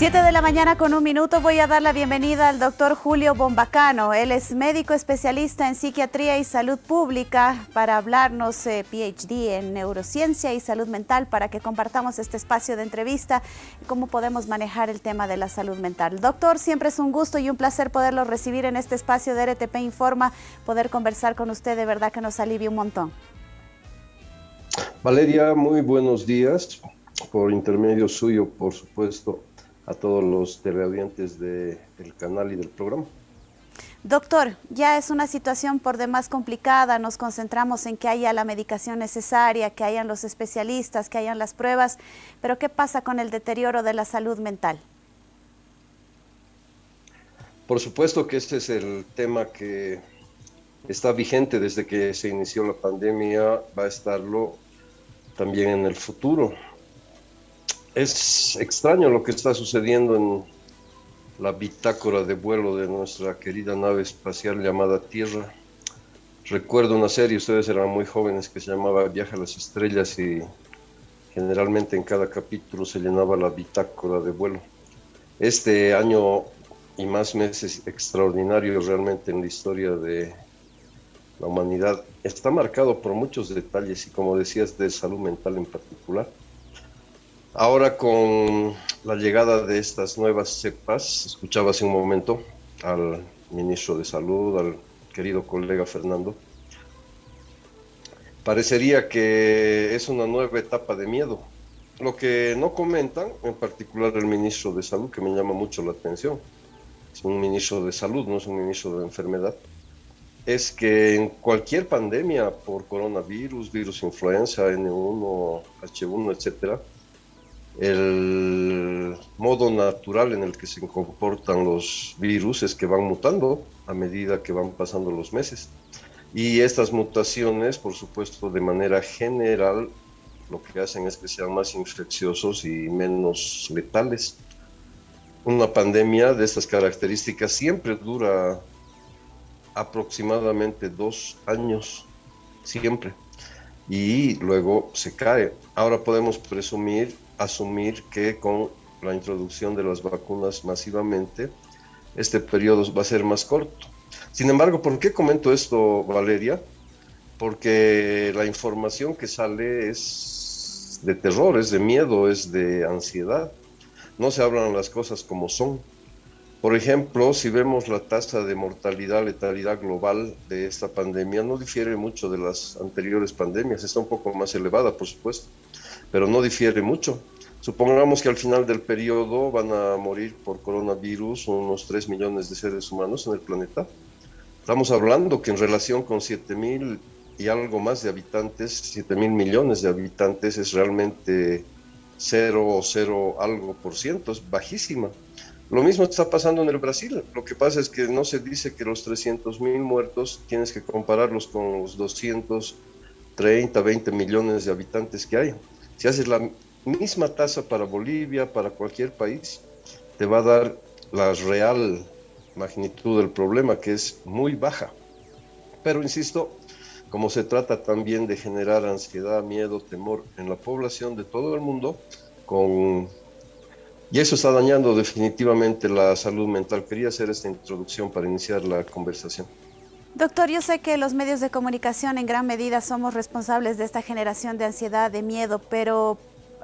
7 de la mañana con 1 minuto. Voy a dar la bienvenida al doctor Julio Bombacano. Él es médico especialista en psiquiatría y salud pública para hablarnos PhD en neurociencia y salud mental, para que compartamos este espacio de entrevista y cómo podemos manejar el tema de la salud mental. Doctor, siempre es un gusto y un placer poderlo recibir en este espacio de RTP Informa, poder conversar con usted, de verdad que nos alivia un montón. Valeria, muy buenos días. Por intermedio suyo, por supuesto, a todos los teleaudientes del canal y del programa. Doctor, ya es una situación por demás complicada. Nos concentramos en que haya la medicación necesaria, que hayan los especialistas, que hayan las pruebas, pero ¿qué pasa con el deterioro de la salud mental? Por supuesto que este es el tema que está vigente desde que se inició la pandemia, va a estarlo también en el futuro. Es extraño lo que está sucediendo en la bitácora de vuelo de nuestra querida nave espacial llamada Tierra. Recuerdo una serie, ustedes eran muy jóvenes, que se llamaba Viaje a las Estrellas, y generalmente en cada capítulo se llenaba la bitácora de vuelo. Este año y más meses extraordinarios realmente en la historia de la humanidad está marcado por muchos detalles y, como decías, de salud mental en particular. Ahora, con la llegada de estas nuevas cepas, escuchaba hace un momento al ministro de Salud, al querido colega Fernando, parecería que es una nueva etapa de miedo. Lo que no comentan, en particular el ministro de Salud, que me llama mucho la atención, es un ministro de Salud, no es un ministro de enfermedad, es que en cualquier pandemia por coronavirus, virus influenza, N1, H1, etcétera, el modo natural en el que se comportan los virus es que van mutando a medida que van pasando los meses. Y estas mutaciones, por supuesto, de manera general, lo que hacen es que sean más infecciosos y menos letales. Una pandemia de estas características siempre dura aproximadamente 2 años, siempre, y luego se cae. Ahora podemos asumir que con la introducción de las vacunas masivamente, este periodo va a ser más corto. Sin embargo, ¿por qué comento esto, Valeria? Porque la información que sale es de terror, es de miedo, es de ansiedad. No se hablan las cosas como son. Por ejemplo, si vemos la tasa de mortalidad, letalidad global de esta pandemia, no difiere mucho de las anteriores pandemias. Está un poco más elevada, por supuesto, pero no difiere mucho. Supongamos que al final del periodo van a morir por coronavirus unos 3 millones de seres humanos en el planeta. Estamos hablando que en relación con 7.000 y algo más de habitantes, 7.000 millones de habitantes, es realmente 0 algo por ciento, es bajísima. Lo mismo está pasando en el Brasil. Lo que pasa es que no se dice que los 300.000 muertos tienes que compararlos con los 230, 20 millones de habitantes que hay. Si haces la misma tasa para Bolivia, para cualquier país, te va a dar la real magnitud del problema, que es muy baja. Pero insisto, como se trata también de generar ansiedad, miedo, temor en la población de todo el mundo, y eso está dañando definitivamente la salud mental. Quería hacer esta introducción para iniciar la conversación. Doctor, yo sé que los medios de comunicación en gran medida somos responsables de esta generación de ansiedad, de miedo, pero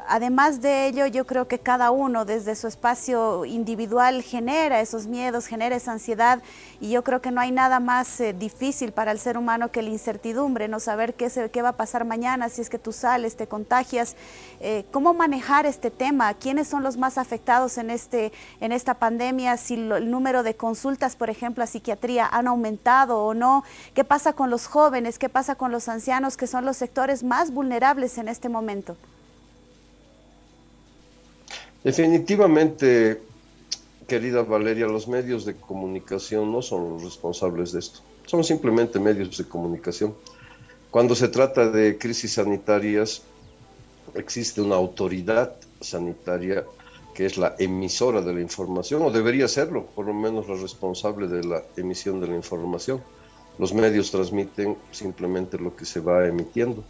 además de ello, yo creo que cada uno desde su espacio individual genera esos miedos, genera esa ansiedad, y yo creo que no hay nada más difícil para el ser humano que la incertidumbre, no saber qué va a pasar mañana, si es que tú sales, te contagias. ¿Cómo manejar este tema? ¿Quiénes son los más afectados en esta pandemia? Si el número de consultas, por ejemplo, a psiquiatría han aumentado o no. ¿Qué pasa con los jóvenes? ¿Qué pasa con los ancianos, que son los sectores más vulnerables en este momento? Definitivamente, querida Valeria, los medios de comunicación no son los responsables de esto. Son simplemente medios de comunicación. Cuando se trata de crisis sanitarias, existe una autoridad sanitaria que es la emisora de la información, o debería serlo, por lo menos la responsable de la emisión de la información. Los medios transmiten simplemente lo que se va emitiendo.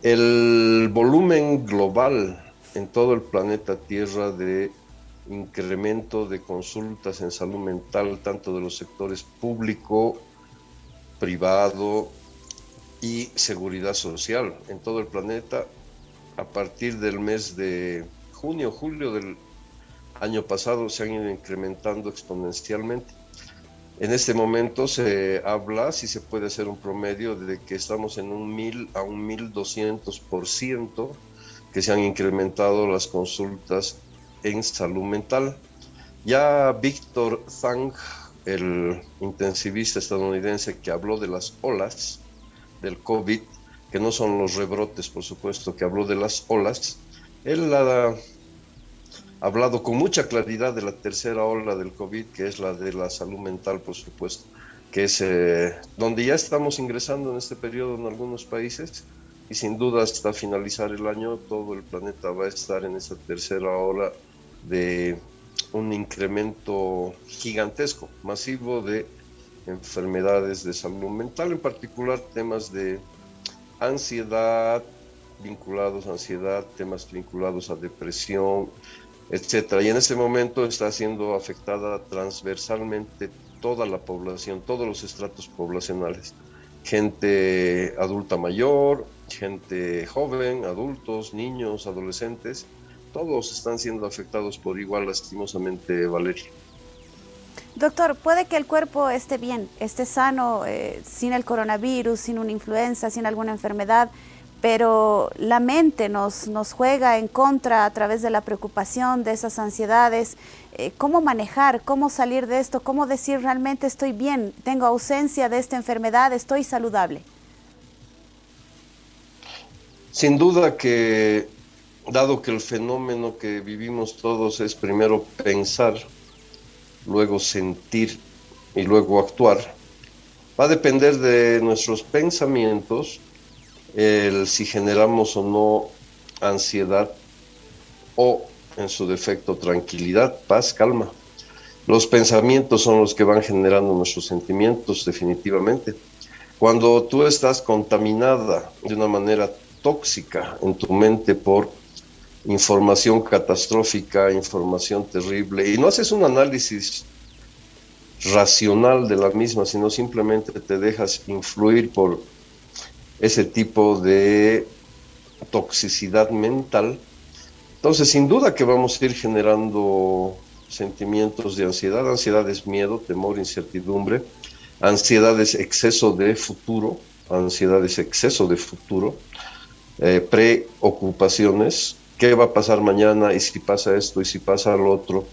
El volumen global en todo el planeta Tierra de incremento de consultas en salud mental, tanto de los sectores público, privado y seguridad social en todo el planeta. A partir del mes de junio, julio del año pasado se han ido incrementando exponencialmente. En este momento se habla, si se puede hacer un promedio, de que estamos en un 1000 a un 1200% que se han incrementado las consultas en salud mental. Ya Víctor Zhang, el intensivista estadounidense que habló de las olas del COVID, que no son los rebrotes, por supuesto, que habló de las olas, él ha hablado con mucha claridad de la tercera ola del COVID, que es la de la salud mental, por supuesto, que es donde ya estamos ingresando en este periodo en algunos países, y sin duda hasta finalizar el año todo el planeta va a estar en esa tercera ola de un incremento gigantesco, masivo de enfermedades de salud mental, en particular temas de ansiedad, vinculados a ansiedad, temas vinculados a depresión, etcétera. Y en este momento está siendo afectada transversalmente toda la población, todos los estratos poblacionales, gente adulta mayor, gente joven, adultos, niños, adolescentes, todos están siendo afectados por igual, lastimosamente, Valeria. Doctor, puede que el cuerpo esté bien, esté sano, sin el coronavirus, sin una influenza, sin alguna enfermedad, pero la mente nos juega en contra a través de la preocupación, de esas ansiedades. ¿Cómo manejar, cómo salir de esto, cómo decir realmente estoy bien, tengo ausencia de esta enfermedad, estoy saludable? Sin duda que, dado que el fenómeno que vivimos todos es primero pensar, luego sentir y luego actuar, va a depender de nuestros pensamientos el si generamos o no ansiedad o, en su defecto, tranquilidad, paz, calma. Los pensamientos son los que van generando nuestros sentimientos, definitivamente. Cuando tú estás contaminada de una manera tóxica en tu mente por información catastrófica, información terrible, y no haces un análisis racional de la misma, sino simplemente te dejas influir por ese tipo de toxicidad mental, entonces sin duda que vamos a ir generando sentimientos de ansiedad. Ansiedad es miedo, temor, incertidumbre. Ansiedad es exceso de futuro, preocupaciones, qué va a pasar mañana y si pasa esto y si pasa lo otro.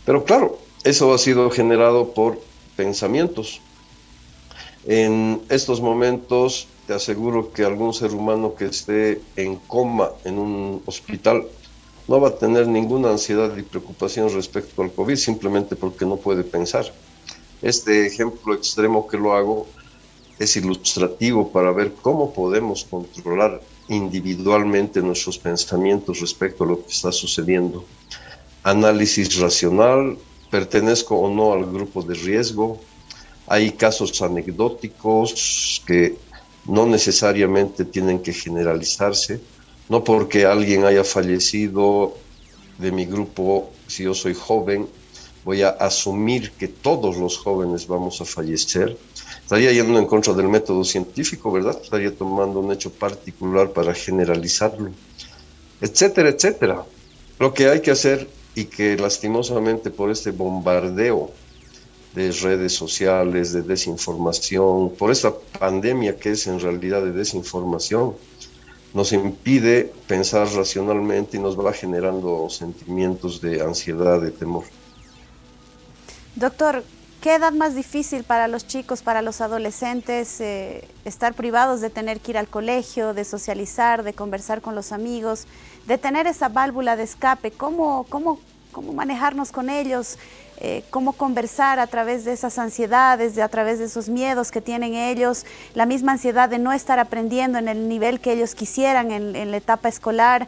Pero claro, eso ha sido generado por pensamientos. En estos momentos te aseguro que algún ser humano que esté en coma en un hospital no va a tener ninguna ansiedad ni preocupación respecto al COVID, simplemente porque no puede pensar. Este ejemplo extremo que lo hago es ilustrativo para ver cómo podemos controlar individualmente nuestros pensamientos respecto a lo que está sucediendo. Análisis racional, pertenezco o no al grupo de riesgo. Hay casos anecdóticos que no necesariamente tienen que generalizarse. No porque alguien haya fallecido de mi grupo, si yo soy joven, voy a asumir que todos los jóvenes vamos a fallecer. Estaría yendo en contra del método científico, ¿verdad? Estaría tomando un hecho particular para generalizarlo, etcétera, etcétera. Lo que hay que hacer, y que lastimosamente por este bombardeo de redes sociales, de desinformación, por esta pandemia que es en realidad de desinformación, nos impide pensar racionalmente y nos va generando sentimientos de ansiedad, de temor. Doctor, ¿qué edad más difícil para los chicos, para los adolescentes, estar privados de tener que ir al colegio, de socializar, de conversar con los amigos, de tener esa válvula de escape? ¿Cómo manejarnos con ellos? Cómo conversar a través de esas ansiedades, a través de esos miedos que tienen ellos, la misma ansiedad de no estar aprendiendo en el nivel que ellos quisieran en la etapa escolar,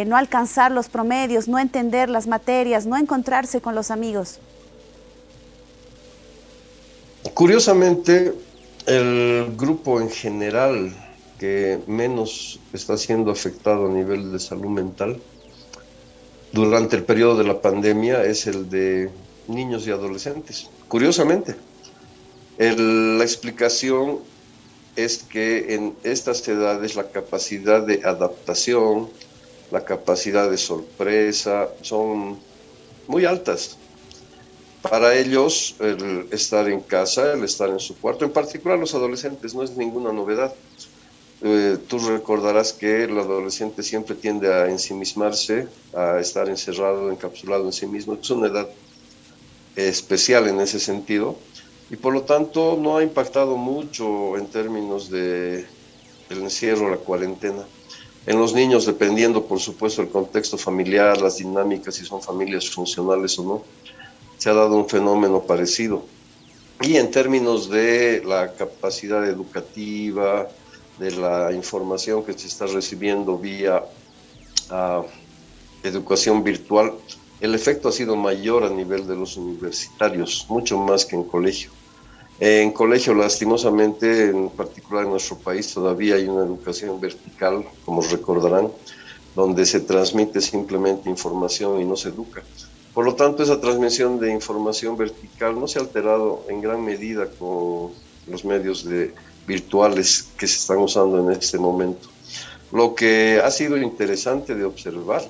no alcanzar los promedios, no entender las materias, no encontrarse con los amigos. Curiosamente, el grupo en general que menos está siendo afectado a nivel de salud mental durante el periodo de la pandemia es el de niños y adolescentes. Curiosamente, la explicación es que en estas edades la capacidad de adaptación, la capacidad de sorpresa son muy altas. Para ellos, el estar en casa, el estar en su cuarto, en particular los adolescentes, no es ninguna novedad. Tú recordarás que el adolescente siempre tiende a ensimismarse, a estar encerrado, encapsulado en sí mismo. Es una edad especial en ese sentido y por lo tanto no ha impactado mucho en términos de el encierro, la cuarentena. En los niños, dependiendo por supuesto del contexto familiar, las dinámicas, si son familias funcionales o no, se ha dado un fenómeno parecido. Y en términos de la capacidad educativa, de la información que se está recibiendo vía educación virtual, el efecto ha sido mayor a nivel de los universitarios, mucho más que en colegio. En colegio, lastimosamente, en particular en nuestro país, todavía hay una educación vertical, como recordarán, donde se transmite simplemente información y no se educa. Por lo tanto, esa transmisión de información vertical no se ha alterado en gran medida con los medios virtuales que se están usando en este momento. Lo que ha sido interesante de observar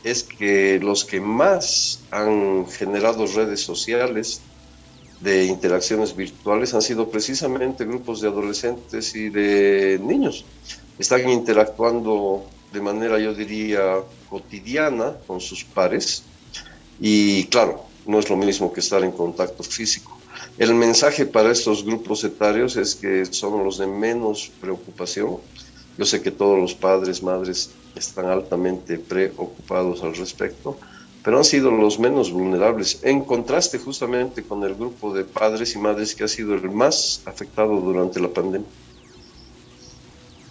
es que los que más han generado redes sociales de interacciones virtuales han sido precisamente grupos de adolescentes y de niños. Están interactuando de manera, yo diría, cotidiana con sus pares y claro, no es lo mismo que estar en contacto físico. El mensaje para estos grupos etarios es que son los de menos preocupación. Yo sé que todos los padres, madres están altamente preocupados al respecto, pero han sido los menos vulnerables, en contraste justamente con el grupo de padres y madres que ha sido el más afectado durante la pandemia.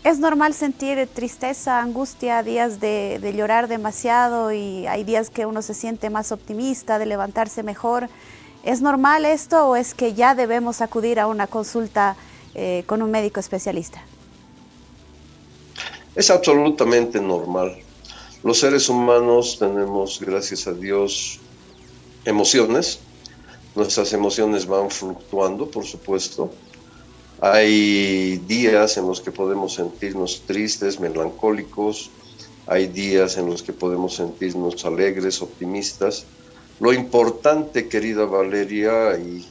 ¿Es normal sentir tristeza, angustia, días de llorar demasiado y hay días que uno se siente más optimista, de levantarse mejor? ¿Es normal esto o es que ya debemos acudir a una consulta con un médico especialista? Es absolutamente normal. Los seres humanos tenemos, gracias a Dios, emociones. Nuestras emociones van fluctuando, por supuesto. Hay días en los que podemos sentirnos tristes, melancólicos. Hay días en los que podemos sentirnos alegres, optimistas. Lo importante, querida Valeria, y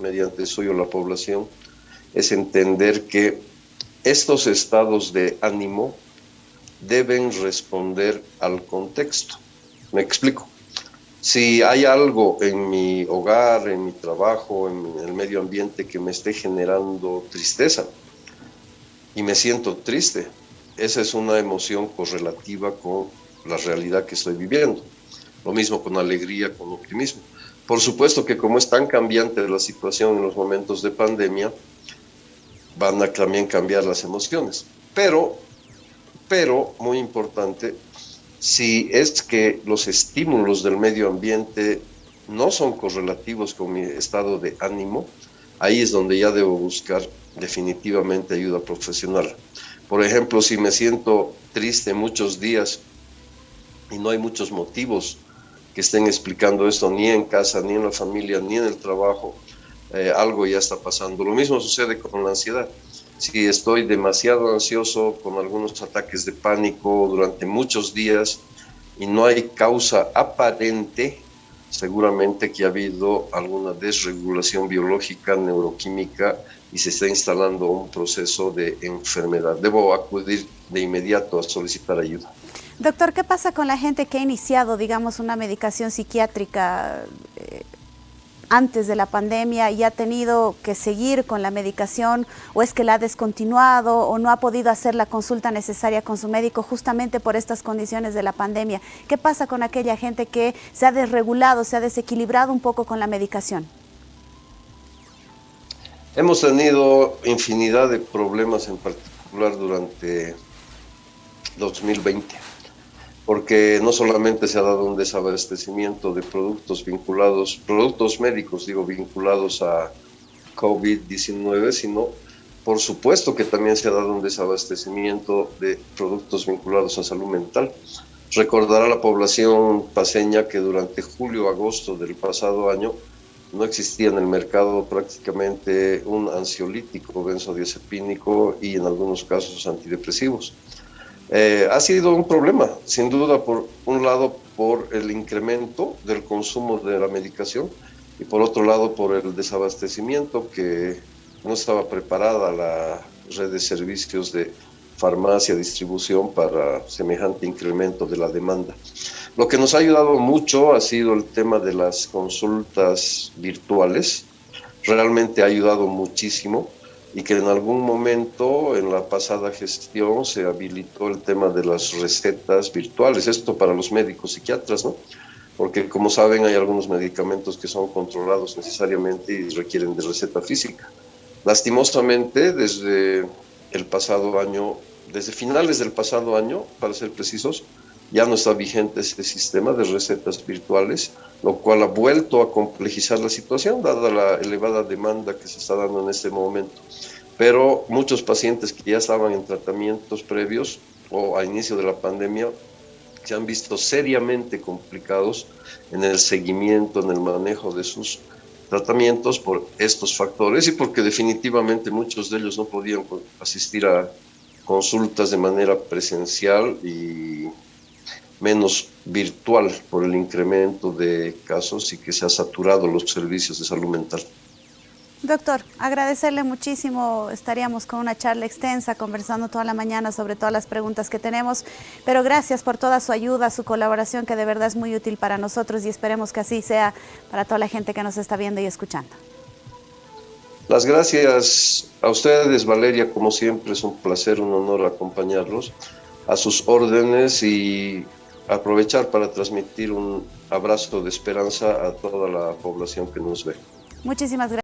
mediante suyo la población, es entender que estos estados de ánimo deben responder al contexto. Me explico. Si hay algo en mi hogar, en mi trabajo, en el medio ambiente que me esté generando tristeza y me siento triste, esa es una emoción correlativa con la realidad que estoy viviendo. Lo mismo con alegría, con optimismo. Por supuesto que como es tan cambiante la situación en los momentos de pandemia, van a también cambiar las emociones. Pero, muy importante, si es que los estímulos del medio ambiente no son correlativos con mi estado de ánimo, ahí es donde ya debo buscar definitivamente ayuda profesional. Por ejemplo, si me siento triste muchos días y no hay muchos motivos que estén explicando esto, ni en casa, ni en la familia, ni en el trabajo, algo ya está pasando. Lo mismo sucede con la ansiedad. Si estoy demasiado ansioso con algunos ataques de pánico durante muchos días y no hay causa aparente, seguramente que ha habido alguna desregulación biológica, neuroquímica y se está instalando un proceso de enfermedad. Debo acudir de inmediato a solicitar ayuda. Doctor, ¿qué pasa con la gente que ha iniciado, digamos, una medicación psiquiátrica antes de la pandemia y ha tenido que seguir con la medicación o es que la ha descontinuado o no ha podido hacer la consulta necesaria con su médico justamente por estas condiciones de la pandemia? ¿Qué pasa con aquella gente que se ha desregulado, se ha desequilibrado un poco con la medicación? Hemos tenido infinidad de problemas, en particular durante 2020. Porque no solamente se ha dado un desabastecimiento de productos vinculados, productos médicos, digo, vinculados a COVID-19, sino por supuesto que también se ha dado un desabastecimiento de productos vinculados a salud mental. Recordar a la población paceña que durante julio-agosto del pasado año no existía en el mercado prácticamente un ansiolítico, benzodiazepínico y en algunos casos antidepresivos. Ha sido un problema, sin duda, por un lado por el incremento del consumo de la medicación y por otro lado por el desabastecimiento, que no estaba preparada la red de servicios de farmacia, distribución para semejante incremento de la demanda. Lo que nos ha ayudado mucho ha sido el tema de las consultas virtuales. Realmente ha ayudado muchísimo y que en algún momento en la pasada gestión se habilitó el tema de las recetas virtuales, esto para los médicos psiquiatras, ¿no? Porque como saben hay algunos medicamentos que son controlados necesariamente y requieren de receta física. Lastimosamente, el pasado año, desde finales del pasado año, para ser precisos, ya no está vigente este sistema de recetas virtuales, lo cual ha vuelto a complejizar la situación, dada la elevada demanda que se está dando en este momento. Pero muchos pacientes que ya estaban en tratamientos previos o a inicio de la pandemia se han visto seriamente complicados en el seguimiento, en el manejo de sus tratamientos por estos factores y porque definitivamente muchos de ellos no podían asistir a consultas de manera presencial y menos virtual por el incremento de casos y que se ha saturado los servicios de salud mental. Doctor, agradecerle muchísimo, estaríamos con una charla extensa, conversando toda la mañana sobre todas las preguntas que tenemos, pero gracias por toda su ayuda, su colaboración, que de verdad es muy útil para nosotros y esperemos que así sea para toda la gente que nos está viendo y escuchando. Las gracias a ustedes, Valeria, como siempre es un placer, un honor acompañarlos a sus órdenes y aprovechar para transmitir un abrazo de esperanza a toda la población que nos ve. Muchísimas gracias.